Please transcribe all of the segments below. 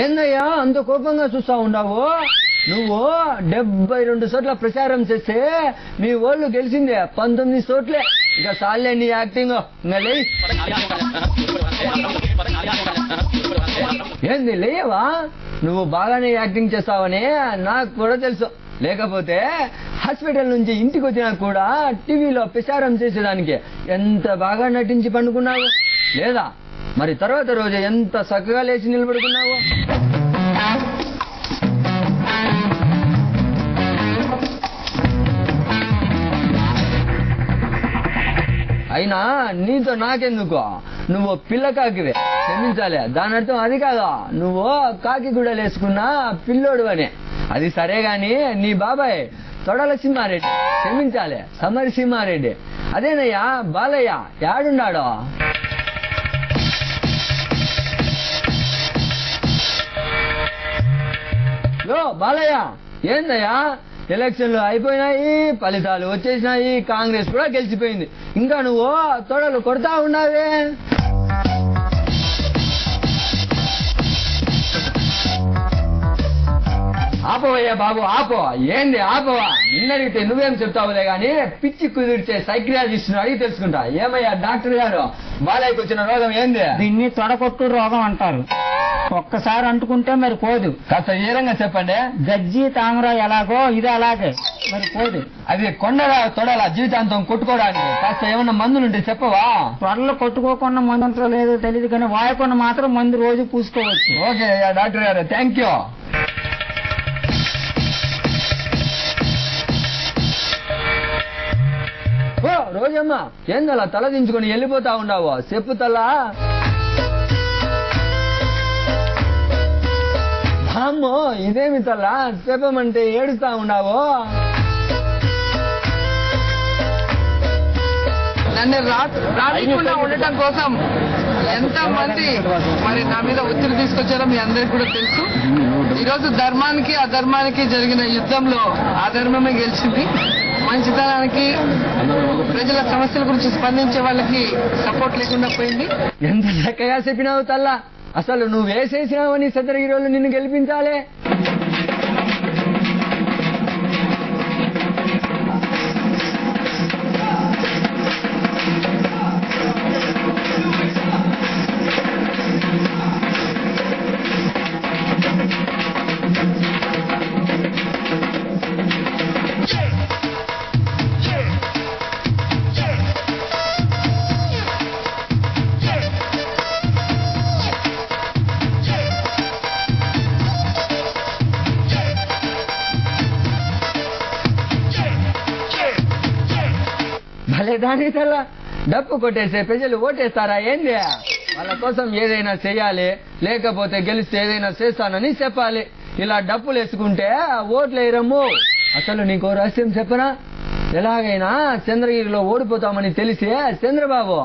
ఏందయ్యా అంత కోపంగా చూస్తా ఉన్నావు? నువ్వు 72 చోట్ల ప్రచారం చేస్తే మీ ఓళ్ళు గెలిచిందే 19 చోట్లే. ఇక సాలే నీ యాక్టింగ్. ఏంది లేవా? నువ్వు బాగానే యాక్టింగ్ చేస్తావని నాకు కూడా తెలుసు. లేకపోతే హాస్పిటల్ నుంచి ఇంటికి వచ్చినా కూడా టీవీలో ప్రచారం చేసేదానికి ఎంత బాగా నటించి పండుకున్నావు లేదా? మరి తర్వాత రోజు ఎంత చక్కగా లేచి నిలబడుకున్నావు. అయినా నీతో నాకెందుకు? నువ్వు పిల్ల కాకివే, క్షమించాలే. దాని అర్థం అది కాదా నువ్వు కాకి కూడా లేసుకున్నా పిల్లోడు అని. అది సరే గాని నీ బాబాయ్ తొడల సింహారెడ్డి, క్షమించాలే సమరి సింహారెడ్డి, అదేనయ్యా బాలయ్య యాడున్నాడో? యో బాలయ్య, ఏందయ్యా ఎలక్షన్లు అయిపోయినాయి, ఫలితాలు వచ్చేసినాయి, కాంగ్రెస్ కూడా గెలిచిపోయింది, ఇంకా నువ్వు తొడలు కొడతా ఉన్నావే? ఆపవయ్యా బాబు ఆపో. ఏంది ఆపవా? నిన్నడిగితే నువ్వేం చెప్తావులే గాని పిచ్చి కుదిర్చే సైకియాట్రిస్ట్ అడిగి తెలుసుకుంటా. ఏమయ్యా డాక్టర్ గారు, బాలయ్యకి వచ్చిన రోగం ఏంది? దీన్ని తొడకొట్టు రోగం అంటారు. ఒక్కసారి అంటుకుంటే మరి పోదు. కాస్త ఏరంగా చెప్పండి. గజ్జి తామర ఎలాగో ఇది అలాగే మరి పోదు. అది కొండల తొడల జీవితాంతం కొట్టుకోవడానికి కాస్త ఏమన్నా మందులుంటే చెప్పవా? త్వరలో కొట్టుకోకుండా మందు లేదో తెలియదు కానీ వాయకుండా మాత్రం మందు రోజు పూసుకోవచ్చు. ఓకే డాక్టర్ గారు, థ్యాంక్ యూ. ఓ రోజమ్మా, ఏందలా తల దించుకొని వెళ్ళిపోతా ఉన్నావు? చెప్పు తల్లా. అమ్మో ఇదేమి తల్లా, చెప్పమంటే ఏడుస్తా ఉన్నావు? నన్ను రాకుండా ఉండటం కోసం ఎంత మంది మరి నా మీద ఒత్తిడి తీసుకొచ్చారో మీ అందరికి కూడా తెలుసు. ఈరోజు ధర్మానికి అధర్మానికి జరిగిన యుద్ధంలో అధర్మమే గెలిచింది. మంచితనానికి, ప్రజల సమస్యల గురించి స్పందించే వాళ్ళకి సపోర్ట్ లేకుండా పోయింది. ఎంత చక్కగా చెప్పినావు తల్లా. అసలు నువ్వు వేసేసినావని సదరగిరోళ్ళు నిన్ను గెలిపించాలే. దాని తల్ల డప్పు కొట్టేసే ప్రజలు ఓటేస్తారా ఏంది? వాళ్ళ కోసం ఏదైనా చెయ్యాలి, లేకపోతే గెలిస్తే ఏదైనా చేస్తానని చెప్పాలి. ఇలా డప్పులు వేసుకుంటే ఓట్లు వేయరమ్ము. అసలు నీకో రహస్యం చెప్పనా? ఎలాగైనా చంద్రగిరిలో ఓడిపోతామని తెలిసే చంద్రబాబు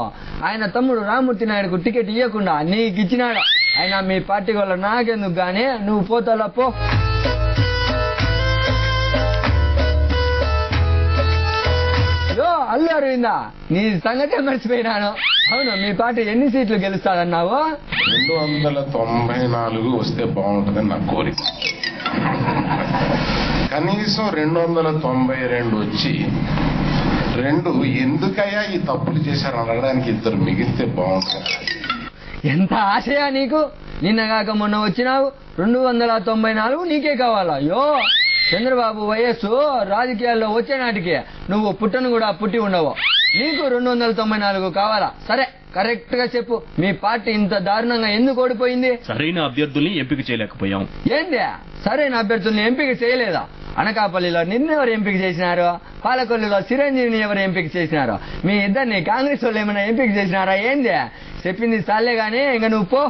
ఆయన తమ్ముడు రామ్మూర్తి నాయుడుకు టికెట్ ఇవ్వకుండా నీకు ఇచ్చినాడు. అయినా మీ పార్టీ వల్ల నాకెందుకు గానీ నువ్వు పోతాలా పో. అల్లు అరవిందా, నీ సంగతే మర్చిపోయినాను. అవును, మీ పార్టీ ఎన్ని సీట్లు గెలుస్తాదన్నావు? 294 వస్తే బాగుంటుందని నా కోరిక. కనీసం 292 వచ్చి ఎందుకయ్యా ఈ తప్పులు చేశారు అనడానికి 2 మిగిలితే బాగుంటుంది. ఎంత ఆశయా నీకు? నిన్నగాక మొన్న వచ్చినావు, 294 నీకే కావాలా? అయ్యో, చంద్రబాబు వయస్సు రాజకీయాల్లో వచ్చే నాటికి నువ్వు పుట్టను కూడా పుట్టి ఉండవు. నీకు 294 కావాలా? సరే కరెక్ట్ గా చెప్పు, మీ పార్టీ ఇంత దారుణంగా ఎందుకు ఓడిపోయింది? సరైన అభ్యర్థుల్ని ఎంపిక చేయలేకపోయాం. ఏంది సరైన అభ్యర్థుల్ని ఎంపిక చేయలేదా? అనకాపల్లిలో నిన్నెవరు ఎంపిక చేసినారు? పాలకొల్లులో చిరంజీవిని ఎవరు ఎంపిక చేసినారు? మీ ఇద్దరిని కాంగ్రెస్ వాళ్ళు ఏమైనా ఎంపిక చేసినారా ఏంది? చెప్పింది చాలే గానీ ఇంక నువ్వు పో.